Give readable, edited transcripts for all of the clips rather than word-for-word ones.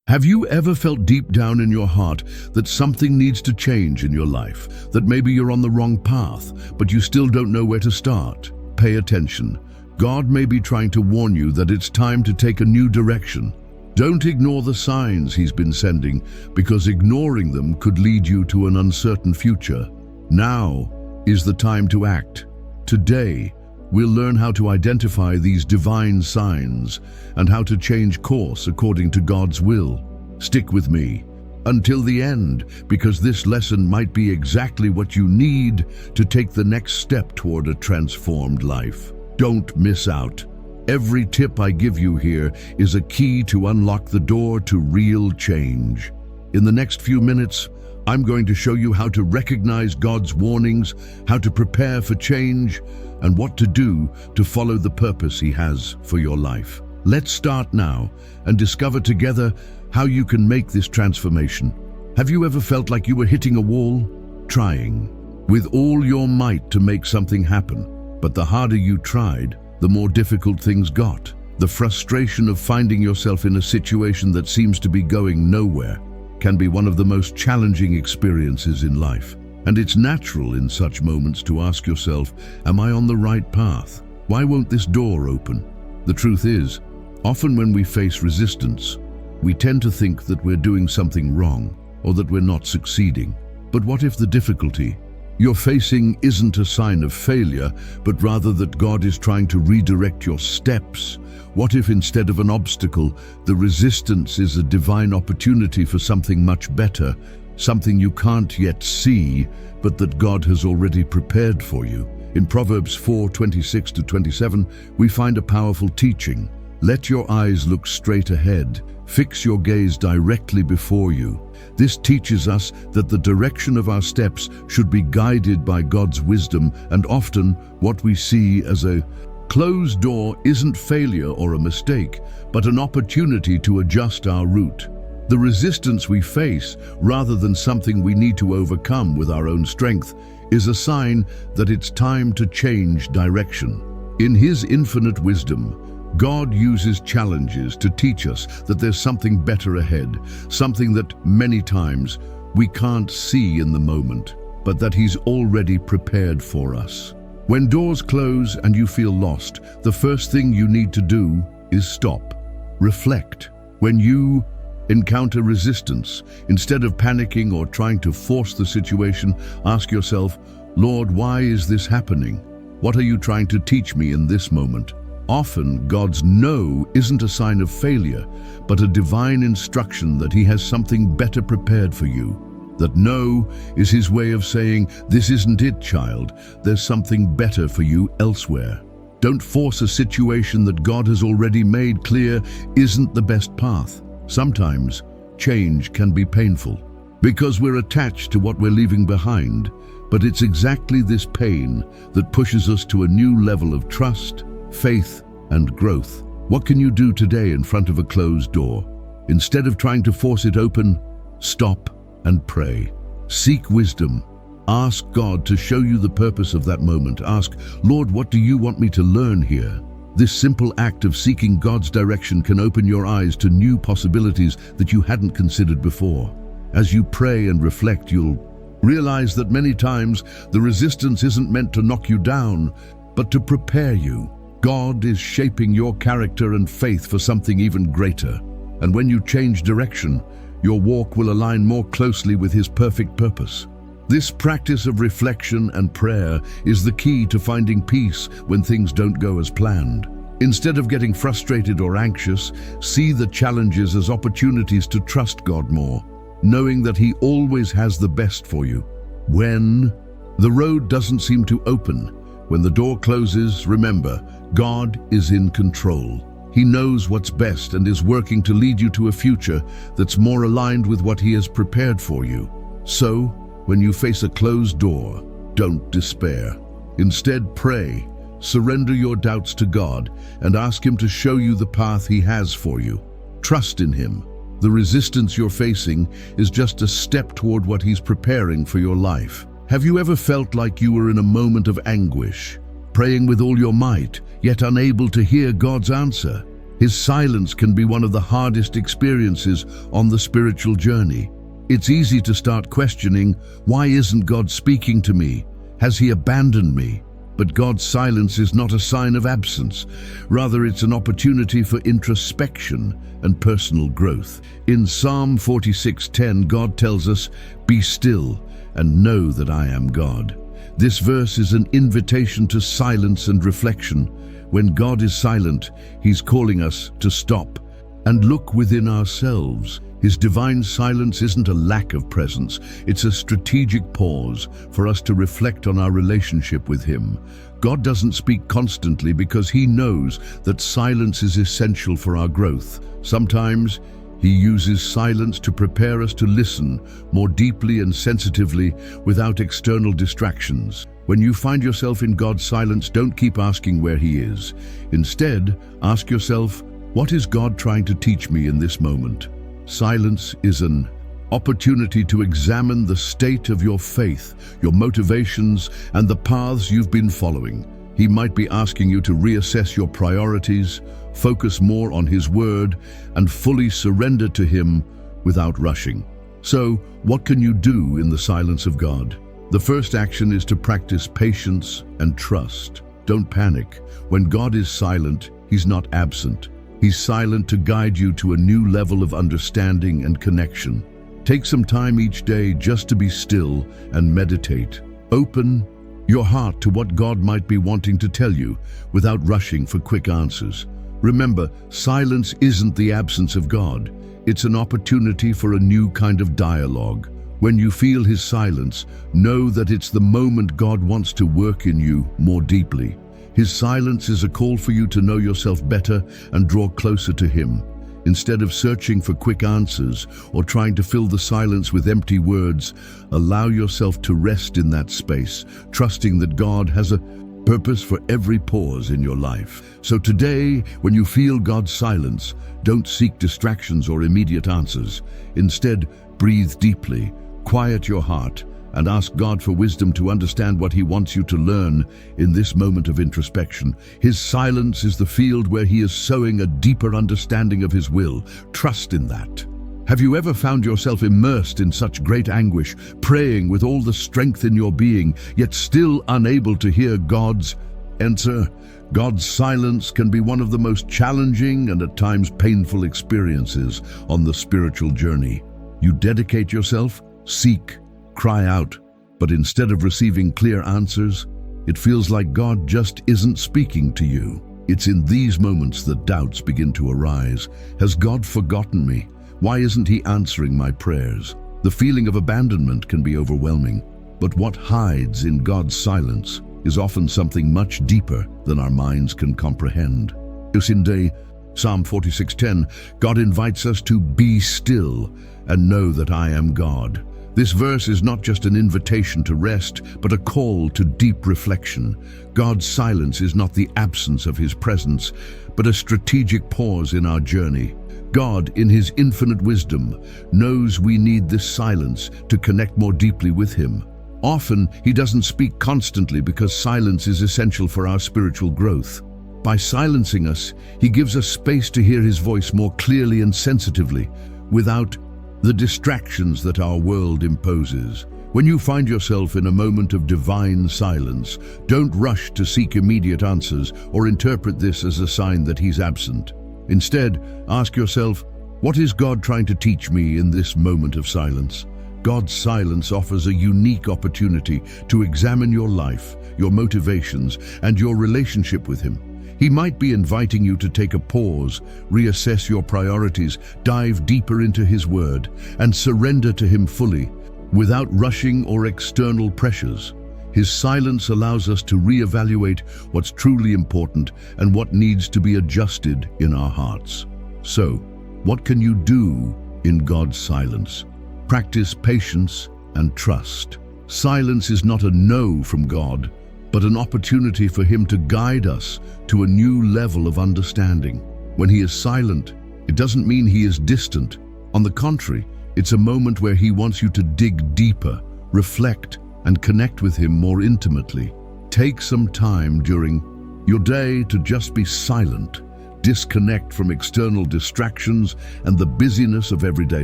Have you ever felt deep down in your heart that something needs to change in your life, that maybe you're on the wrong path, but you still don't know where to start? Pay attention. God may be trying to warn you that it's time to take a new direction. Don't ignore the signs He's been sending, because ignoring them could lead you to an uncertain future. Now is the time to act. Today, we'll learn how to identify these divine signs and how to change course according to God's will. Stick with me until the end, because this lesson might be exactly what you need to take the next step toward a transformed life. Don't miss out. Every tip I give you here is a key to unlock the door to real change. In the next few minutes, I'm going to show you how to recognize God's warnings, how to prepare for change, and what to do to follow the purpose He has for your life. Let's start now and discover together how you can make this transformation. Have you ever felt like you were hitting a wall? Trying with all your might to make something happen, but the harder you tried, the more difficult things got. The frustration of finding yourself in a situation that seems to be going nowhere can be one of the most challenging experiences in life. And it's natural in such moments to ask yourself, am I on the right path? Why won't this door open? The truth is, often when we face resistance, we tend to think that we're doing something wrong or that we're not succeeding. But what if the difficulty you're facing isn't a sign of failure, but rather that God is trying to redirect your steps? What if instead of an obstacle, the resistance is a divine opportunity for something much better, something you can't yet see, but that God has already prepared for you? In Proverbs 4:26-27, we find a powerful teaching. Let your eyes look straight ahead. Fix your gaze directly before you. This teaches us that the direction of our steps should be guided by God's wisdom, and often what we see as a closed door isn't failure or a mistake, but an opportunity to adjust our route. The resistance we face, rather than something we need to overcome with our own strength, is a sign that it's time to change direction. In His infinite wisdom, God uses challenges to teach us that there's something better ahead, something that many times we can't see in the moment, but that He's already prepared for us. When doors close and you feel lost, the first thing you need to do is stop. Reflect. When you encounter resistance, instead of panicking or trying to force the situation, ask yourself, Lord, why is this happening? What are you trying to teach me in this moment? Often, God's no isn't a sign of failure, but a divine instruction that He has something better prepared for you. That no is His way of saying, this isn't it, child. There's something better for you elsewhere. Don't force a situation that God has already made clear isn't the best path. Sometimes, change can be painful because we're attached to what we're leaving behind, but it's exactly this pain that pushes us to a new level of trust, faith, and growth. What can you do today in front of a closed door? Instead of trying to force it open, stop and pray. Seek wisdom. Ask God to show you the purpose of that moment. Ask, Lord, what do you want me to learn here? This simple act of seeking God's direction can open your eyes to new possibilities that you hadn't considered before. As you pray and reflect, you'll realize that many times the resistance isn't meant to knock you down, but to prepare you. God is shaping your character and faith for something even greater. And when you change direction, your walk will align more closely with His perfect purpose. This practice of reflection and prayer is the key to finding peace when things don't go as planned. Instead of getting frustrated or anxious, see the challenges as opportunities to trust God more, knowing that He always has the best for you. When the road doesn't seem to open, when the door closes, remember, God is in control. He knows what's best and is working to lead you to a future that's more aligned with what He has prepared for you. So, when you face a closed door, don't despair. Instead, pray, surrender your doubts to God, and ask Him to show you the path He has for you. Trust in Him. The resistance you're facing is just a step toward what He's preparing for your life. Have you ever felt like you were in a moment of anguish, praying with all your might, yet unable to hear God's answer? His silence can be one of the hardest experiences on the spiritual journey. It's easy to start questioning, why isn't God speaking to me? Has he abandoned me? But God's silence is not a sign of absence. Rather, it's an opportunity for introspection and personal growth. In Psalm 46:10, God tells us, "Be still and know that I am God." This verse is an invitation to silence and reflection. When God is silent, he's calling us to stop and look within ourselves. His divine silence isn't a lack of presence, it's a strategic pause for us to reflect on our relationship with him. God doesn't speak constantly because he knows that silence is essential for our growth. Sometimes he uses silence to prepare us to listen more deeply and sensitively without external distractions. When you find yourself in God's silence, don't keep asking where he is. Instead, ask yourself, what is God trying to teach me in this moment? Silence is an opportunity to examine the state of your faith, your motivations, and the paths you've been following. He might be asking you to reassess your priorities, focus more on his word, and fully surrender to him without rushing. So, what can you do in the silence of God? The first action is to practice patience and trust. Don't panic. When God is silent, he's not absent. He's silent to guide you to a new level of understanding and connection. Take some time each day just to be still and meditate. Open your heart to what God might be wanting to tell you without rushing for quick answers. Remember, silence isn't the absence of God. It's an opportunity for a new kind of dialogue. When you feel his silence, know that it's the moment God wants to work in you more deeply. His silence is a call for you to know yourself better and draw closer to him. Instead of searching for quick answers or trying to fill the silence with empty words, allow yourself to rest in that space, trusting that God has a purpose for every pause in your life. So today, when you feel God's silence, don't seek distractions or immediate answers. Instead, breathe deeply, quiet your heart, and ask God for wisdom to understand what he wants you to learn in this moment of introspection. His silence is the field where he is sowing a deeper understanding of his will. Trust in that. Have you ever found yourself immersed in such great anguish, praying with all the strength in your being, yet still unable to hear God's answer? God's silence can be one of the most challenging and at times painful experiences on the spiritual journey. You dedicate yourself, seek, cry out, but instead of receiving clear answers, it feels like God just isn't speaking to you. It's in these moments that doubts begin to arise. Has God forgotten me? Why isn't he answering my prayers? The feeling of abandonment can be overwhelming, but what hides in God's silence is often something much deeper than our minds can comprehend. In Psalm 46:10, God invites us to be still and know that I am God. This verse is not just an invitation to rest, but a call to deep reflection. God's silence is not the absence of his presence, but a strategic pause in our journey. God, in his infinite wisdom, knows we need this silence to connect more deeply with him. Often, he doesn't speak constantly because silence is essential for our spiritual growth. By silencing us, he gives us space to hear his voice more clearly and sensitively, without the distractions that our world imposes. When you find yourself in a moment of divine silence, don't rush to seek immediate answers or interpret this as a sign that he's absent. Instead, ask yourself, what is God trying to teach me in this moment of silence? God's silence offers a unique opportunity to examine your life, your motivations, and your relationship with him. He might be inviting you to take a pause, reassess your priorities, dive deeper into his word, and surrender to him fully, without rushing or external pressures. His silence allows us to reevaluate what's truly important and what needs to be adjusted in our hearts. So, what can you do in God's silence? Practice patience and trust. Silence is not a no from God, but an opportunity for him to guide us to a new level of understanding. When he is silent, it doesn't mean he is distant. On the contrary, it's a moment where he wants you to dig deeper, reflect, and connect with him more intimately. Take some time during your day to just be silent, Disconnect from external distractions and the busyness of everyday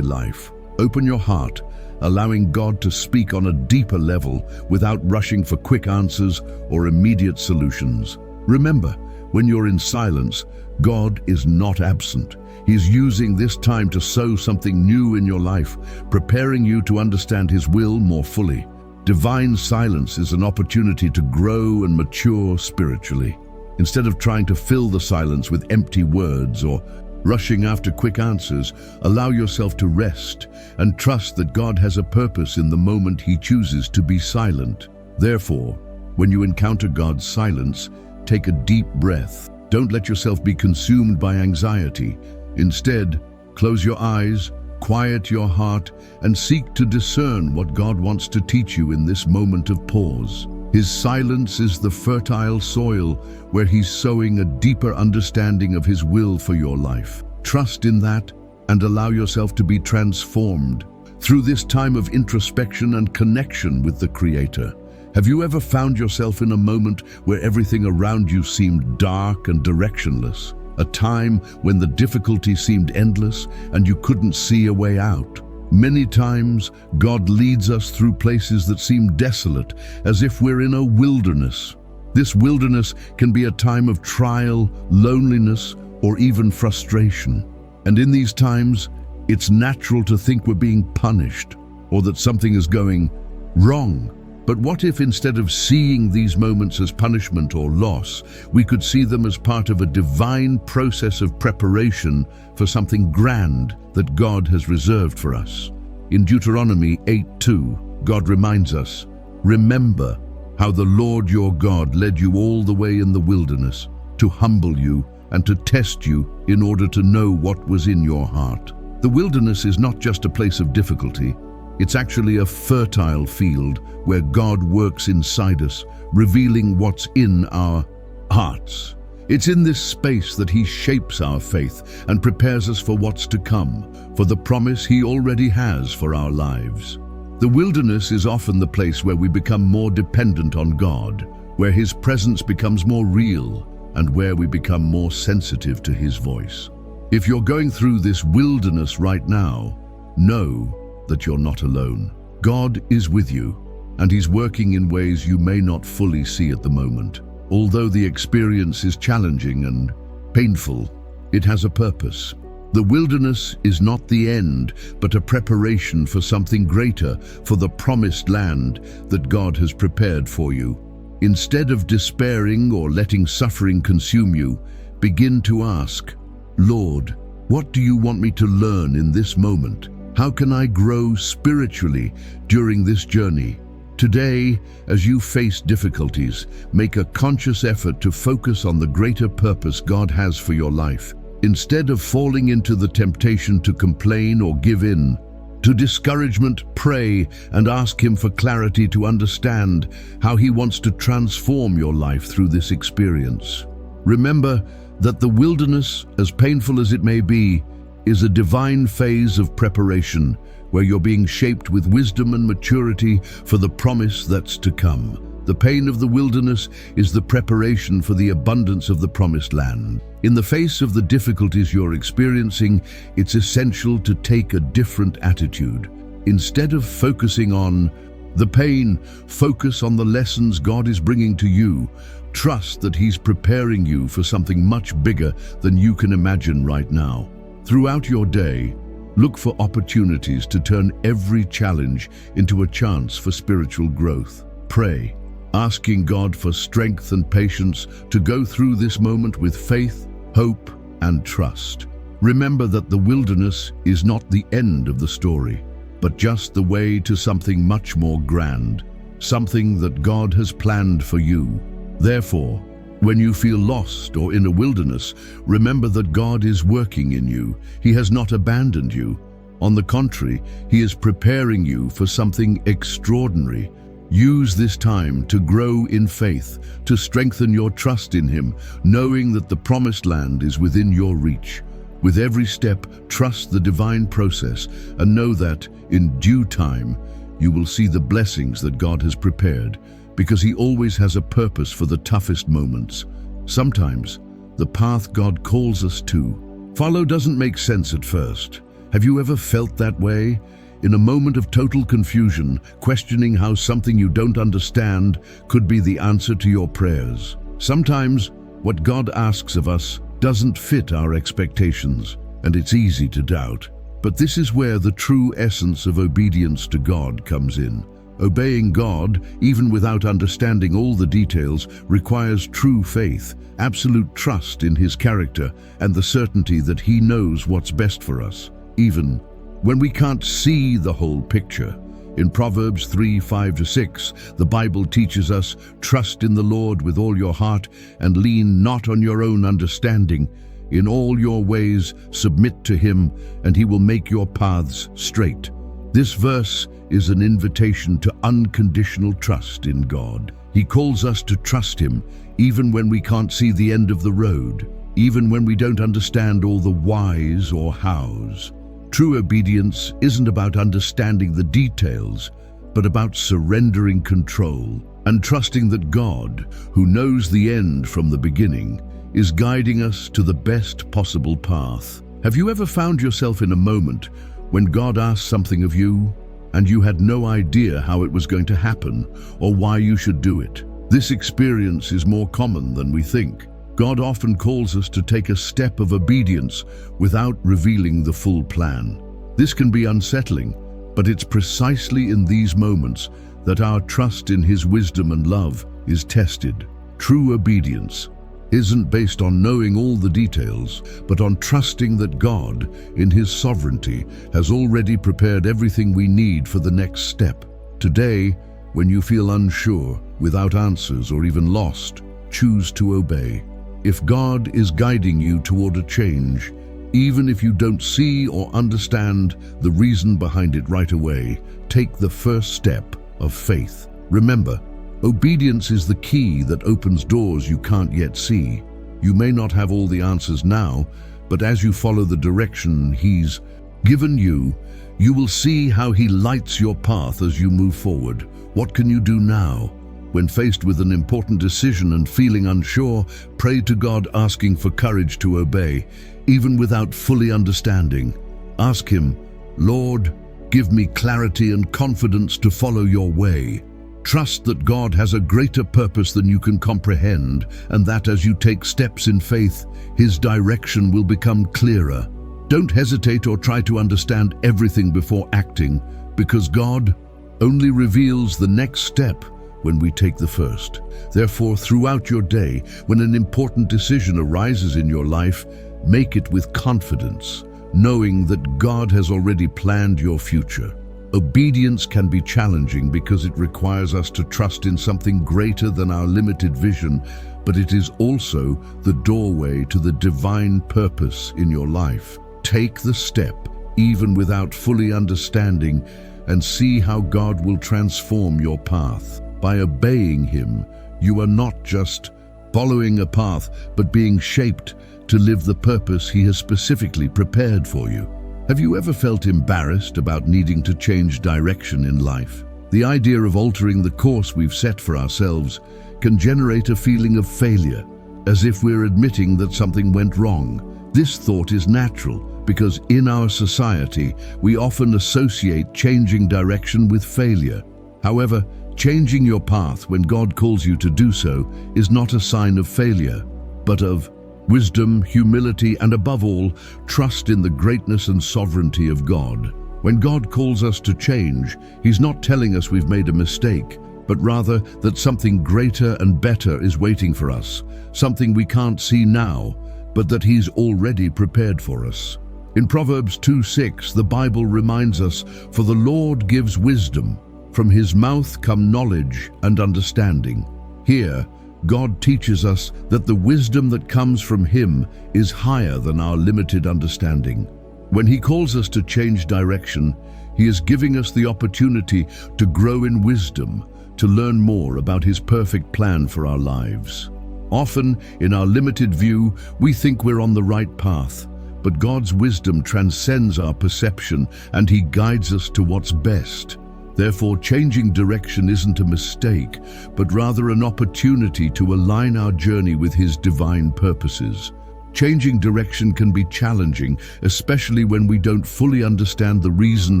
life. Open your heart, allowing God to speak on a deeper level without rushing for quick answers or immediate solutions. Remember, when you're in silence, God is not absent. He's using this time to sow something new in your life, preparing you to understand His will more fully. Divine silence is an opportunity to grow and mature spiritually. Instead of trying to fill the silence with empty words or rushing after quick answers, allow yourself to rest and trust that God has a purpose in the moment He chooses to be silent. Therefore, when you encounter God's silence, take a deep breath. Don't let yourself be consumed by anxiety. Instead, close your eyes, quiet your heart, and seek to discern what God wants to teach you in this moment of pause. His silence is the fertile soil where He's sowing a deeper understanding of His will for your life. Trust in that and allow yourself to be transformed through this time of introspection and connection with the Creator. Have you ever found yourself in a moment where everything around you seemed dark and directionless? A time when the difficulty seemed endless and you couldn't see a way out? Many times, God leads us through places that seem desolate, as if we're in a wilderness. This wilderness can be a time of trial, loneliness, or even frustration. And in these times, it's natural to think we're being punished or that something is going wrong. But what if instead of seeing these moments as punishment or loss, we could see them as part of a divine process of preparation for something grand that God has reserved for us? In Deuteronomy 8:2, God reminds us, "Remember how the Lord your God led you all the way in the wilderness to humble you and to test you in order to know what was in your heart." The wilderness is not just a place of difficulty. It's actually a fertile field where God works inside us, revealing what's in our hearts. It's in this space that He shapes our faith and prepares us for what's to come, for the promise He already has for our lives. The wilderness is often the place where we become more dependent on God, where His presence becomes more real, and where we become more sensitive to His voice. If you're going through this wilderness right now, know that you're not alone. God is with you, and He's working in ways you may not fully see at the moment. Although the experience is challenging and painful, it has a purpose. The wilderness is not the end, but a preparation for something greater, for the promised land that God has prepared for you. Instead of despairing or letting suffering consume you, begin to ask, "Lord, what do you want me to learn in this moment? How can I grow spiritually during this journey?" Today, as you face difficulties, make a conscious effort to focus on the greater purpose God has for your life. Instead of falling into the temptation to complain or give in to discouragement, pray and ask Him for clarity to understand how He wants to transform your life through this experience. Remember that the wilderness, as painful as it may be, is a divine phase of preparation where you're being shaped with wisdom and maturity for the promise that's to come. The pain of the wilderness is the preparation for the abundance of the promised land. In the face of the difficulties you're experiencing, it's essential to take a different attitude. Instead of focusing on the pain, focus on the lessons God is bringing to you. Trust that He's preparing you for something much bigger than you can imagine right now. Throughout your day, look for opportunities to turn every challenge into a chance for spiritual growth. Pray, asking God for strength and patience to go through this moment with faith, hope, and trust. Remember that the wilderness is not the end of the story, but just the way to something much more grand, something that God has planned for you. Therefore, when you feel lost or in a wilderness, remember that God is working in you. He has not abandoned you. On the contrary, He is preparing you for something extraordinary. Use this time to grow in faith, to strengthen your trust in Him, knowing that the promised land is within your reach. With every step, trust the divine process and know that, in due time, you will see the blessings that God has prepared, because He always has a purpose for the toughest moments. Sometimes, the path God calls us to. Follow doesn't make sense at first. Have you ever felt that way? In a moment of total confusion, questioning how something you don't understand could be the answer to your prayers. Sometimes, what God asks of us doesn't fit our expectations, and it's easy to doubt. But this is where the true essence of obedience to God comes in. Obeying God, even without understanding all the details, requires true faith, absolute trust in His character, and the certainty that He knows what's best for us, even when we can't see the whole picture. In Proverbs 3:5-6, the Bible teaches us, "Trust in the Lord with all your heart, and lean not on your own understanding. In all your ways submit to Him, and He will make your paths straight." This verse is an invitation to unconditional trust in God. He calls us to trust Him, even when we can't see the end of the road, even when we don't understand all the whys or hows. True obedience isn't about understanding the details, but about surrendering control and trusting that God, who knows the end from the beginning, is guiding us to the best possible path. Have you ever found yourself in a moment when God asked something of you, and you had no idea how it was going to happen or why you should do it? This experience is more common than we think. God often calls us to take a step of obedience without revealing the full plan. This can be unsettling, but it's precisely in these moments that our trust in His wisdom and love is tested. True obedience isn't based on knowing all the details, but on trusting that God, in His sovereignty, has already prepared everything we need for the next step. Today, when you feel unsure, without answers, or even lost, choose to obey. If God is guiding you toward a change, even if you don't see or understand the reason behind it right away, take the first step of faith. Remember, obedience is the key that opens doors you can't yet see. You may not have all the answers now, but as you follow the direction He's given you, you will see how He lights your path as you move forward. What can you do now? When faced with an important decision and feeling unsure, pray to God, asking for courage to obey, even without fully understanding. Ask Him, "Lord, give me clarity and confidence to follow your way." Trust that God has a greater purpose than you can comprehend, and that as you take steps in faith, His direction will become clearer. Don't hesitate or try to understand everything before acting, because God only reveals the next step when we take the first. Therefore, throughout your day, when an important decision arises in your life, make it with confidence, knowing that God has already planned your future. Obedience can be challenging because it requires us to trust in something greater than our limited vision, but it is also the doorway to the divine purpose in your life. Take the step, even without fully understanding, and see how God will transform your path. By obeying Him, you are not just following a path, but being shaped to live the purpose He has specifically prepared for you. Have you ever felt embarrassed about needing to change direction in life? The idea of altering the course we've set for ourselves can generate a feeling of failure, as if we're admitting that something went wrong. This thought is natural because in our society, we often associate changing direction with failure. However, changing your path when God calls you to do so is not a sign of failure, but of wisdom, humility, and above all, trust in the greatness and sovereignty of God. When God calls us to change, He's not telling us we've made a mistake, but rather that something greater and better is waiting for us, something we can't see now, but that He's already prepared for us. In Proverbs 2:6, the Bible reminds us, "For the Lord gives wisdom. From His mouth come knowledge and understanding." Here, God teaches us that the wisdom that comes from Him is higher than our limited understanding. When He calls us to change direction, He is giving us the opportunity to grow in wisdom, to learn more about His perfect plan for our lives. Often, in our limited view, we think we're on the right path, but God's wisdom transcends our perception, and He guides us to what's best. Therefore, changing direction isn't a mistake, but rather an opportunity to align our journey with His divine purposes. Changing direction can be challenging, especially when we don't fully understand the reason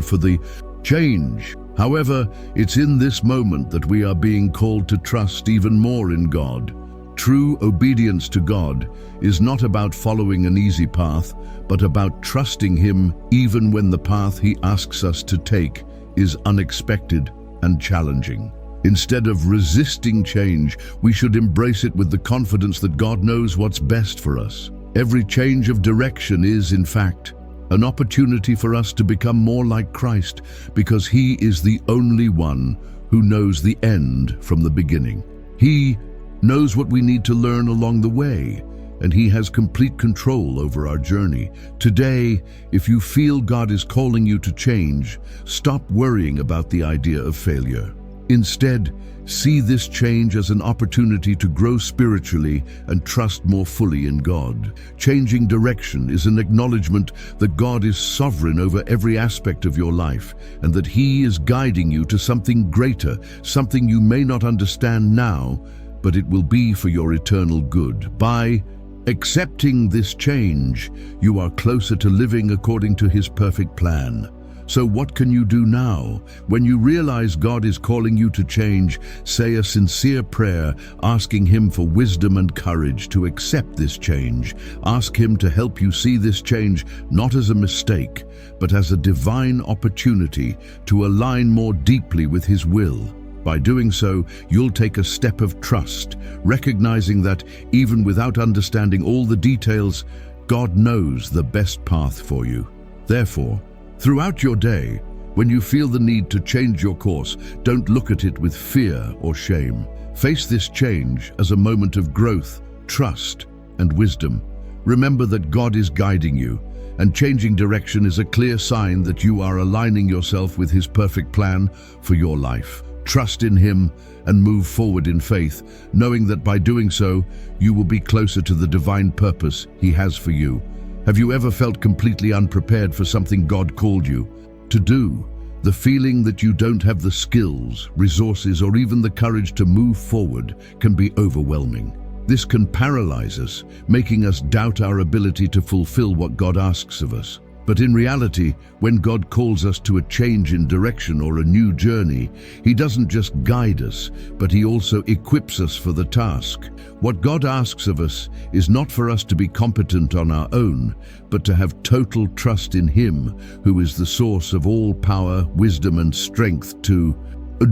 for the change. However, it's in this moment that we are being called to trust even more in God. True obedience to God is not about following an easy path, but about trusting Him even when the path He asks us to take is unexpected and challenging. Instead of resisting change, we should embrace it with the confidence that God knows what's best for us. Every change of direction is, in fact, an opportunity for us to become more like Christ, because He is the only one who knows the end from the beginning. He knows what we need to learn along the way, and He has complete control over our journey. Today, if you feel God is calling you to change, stop worrying about the idea of failure. Instead, see this change as an opportunity to grow spiritually and trust more fully in God. Changing direction is an acknowledgement that God is sovereign over every aspect of your life, and that He is guiding you to something greater, something you may not understand now, but it will be for your eternal good. By accepting this change, you are closer to living according to His perfect plan. So what can you do now? When you realize God is calling you to change, say a sincere prayer, asking Him for wisdom and courage to accept this change. Ask Him to help you see this change not as a mistake, but as a divine opportunity to align more deeply with His will. By doing so, you'll take a step of trust, recognizing that even without understanding all the details, God knows the best path for you. Therefore, throughout your day, when you feel the need to change your course, don't look at it with fear or shame. Face this change as a moment of growth, trust, and wisdom. Remember that God is guiding you, and changing direction is a clear sign that you are aligning yourself with His perfect plan for your life. Trust in Him and move forward in faith, knowing that by doing so, you will be closer to the divine purpose He has for you. Have you ever felt completely unprepared for something God called you to do? The feeling that you don't have the skills, resources, or even the courage to move forward can be overwhelming. This can paralyze us, making us doubt our ability to fulfill what God asks of us. But in reality, when God calls us to a change in direction or a new journey, He doesn't just guide us, but He also equips us for the task. What God asks of us is not for us to be competent on our own, but to have total trust in Him, who is the source of all power, wisdom, and strength to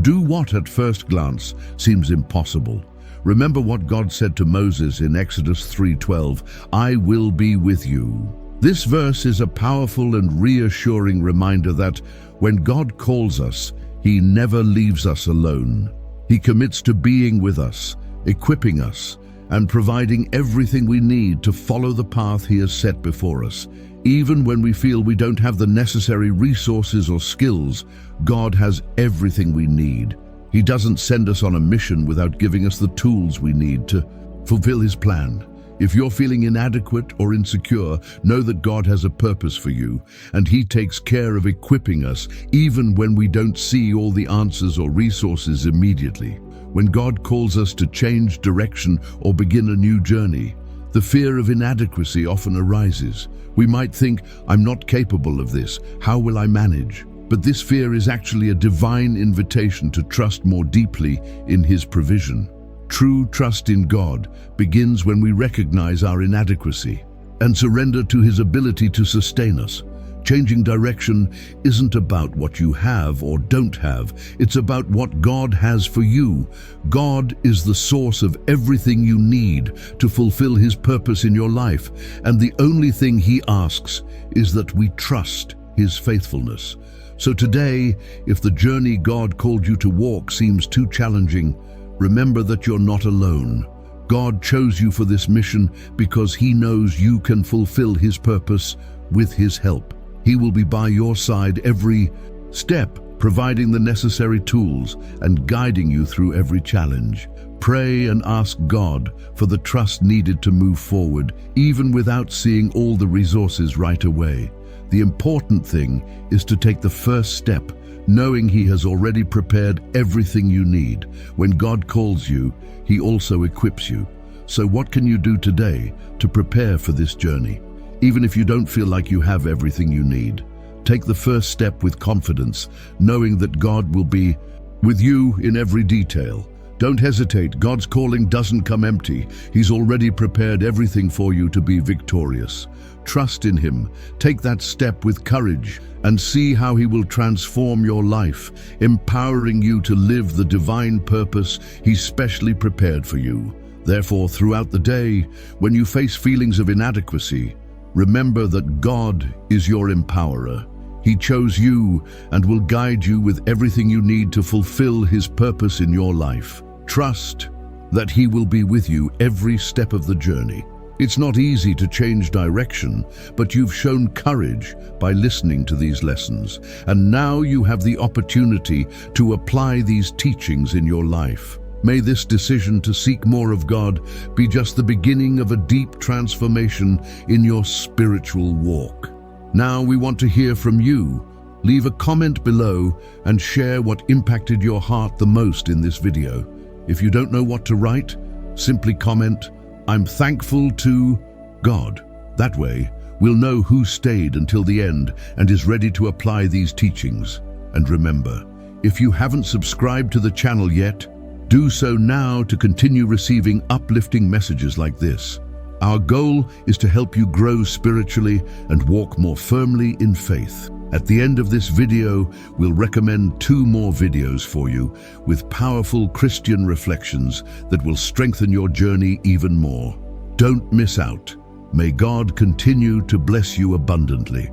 do what at first glance seems impossible. Remember what God said to Moses in Exodus 3:12, "I will be with you." This verse is a powerful and reassuring reminder that when God calls us, He never leaves us alone. He commits to being with us, equipping us, and providing everything we need to follow the path He has set before us. Even when we feel we don't have the necessary resources or skills, God has everything we need. He doesn't send us on a mission without giving us the tools we need to fulfill His plan. If you're feeling inadequate or insecure, know that God has a purpose for you, and He takes care of equipping us even when we don't see all the answers or resources immediately. When God calls us to change direction or begin a new journey, the fear of inadequacy often arises. We might think, "I'm not capable of this. How will I manage?" But this fear is actually a divine invitation to trust more deeply in His provision. True trust in God begins when we recognize our inadequacy and surrender to His ability to sustain us. Changing direction isn't about what you have or don't have. It's about what God has for you. God is the source of everything you need to fulfill His purpose in your life, and the only thing He asks is that we trust His faithfulness. So today, if the journey God called you to walk seems too challenging, remember that you're not alone. God chose you for this mission because He knows you can fulfill His purpose with His help. He will be by your side every step, providing the necessary tools and guiding you through every challenge. Pray and ask God for the trust needed to move forward, even without seeing all the resources right away. The important thing is to take the first step, knowing He has already prepared everything you need. When God calls you, He also equips you. So what can you do today to prepare for this journey? Even if you don't feel like you have everything you need, take the first step with confidence, knowing that God will be with you in every detail. Don't hesitate. God's calling doesn't come empty. He's already prepared everything for you to be victorious. Trust in Him. Take that step with courage and see how He will transform your life, empowering you to live the divine purpose He's specially prepared for you. Therefore, throughout the day, when you face feelings of inadequacy, remember that God is your empowerer. He chose you and will guide you with everything you need to fulfill His purpose in your life. Trust that He will be with you every step of the journey. It's not easy to change direction, but you've shown courage by listening to these lessons, and now you have the opportunity to apply these teachings in your life. May this decision to seek more of God be just the beginning of a deep transformation in your spiritual walk. Now we want to hear from you. Leave a comment below and share what impacted your heart the most in this video. If you don't know what to write, simply comment, "I'm thankful to God." That way, we'll know who stayed until the end and is ready to apply these teachings. And remember, if you haven't subscribed to the channel yet, do so now to continue receiving uplifting messages like this. Our goal is to help you grow spiritually and walk more firmly in faith. At the end of this video, we'll recommend 2 more videos for you with powerful Christian reflections that will strengthen your journey even more. Don't miss out. May God continue to bless you abundantly.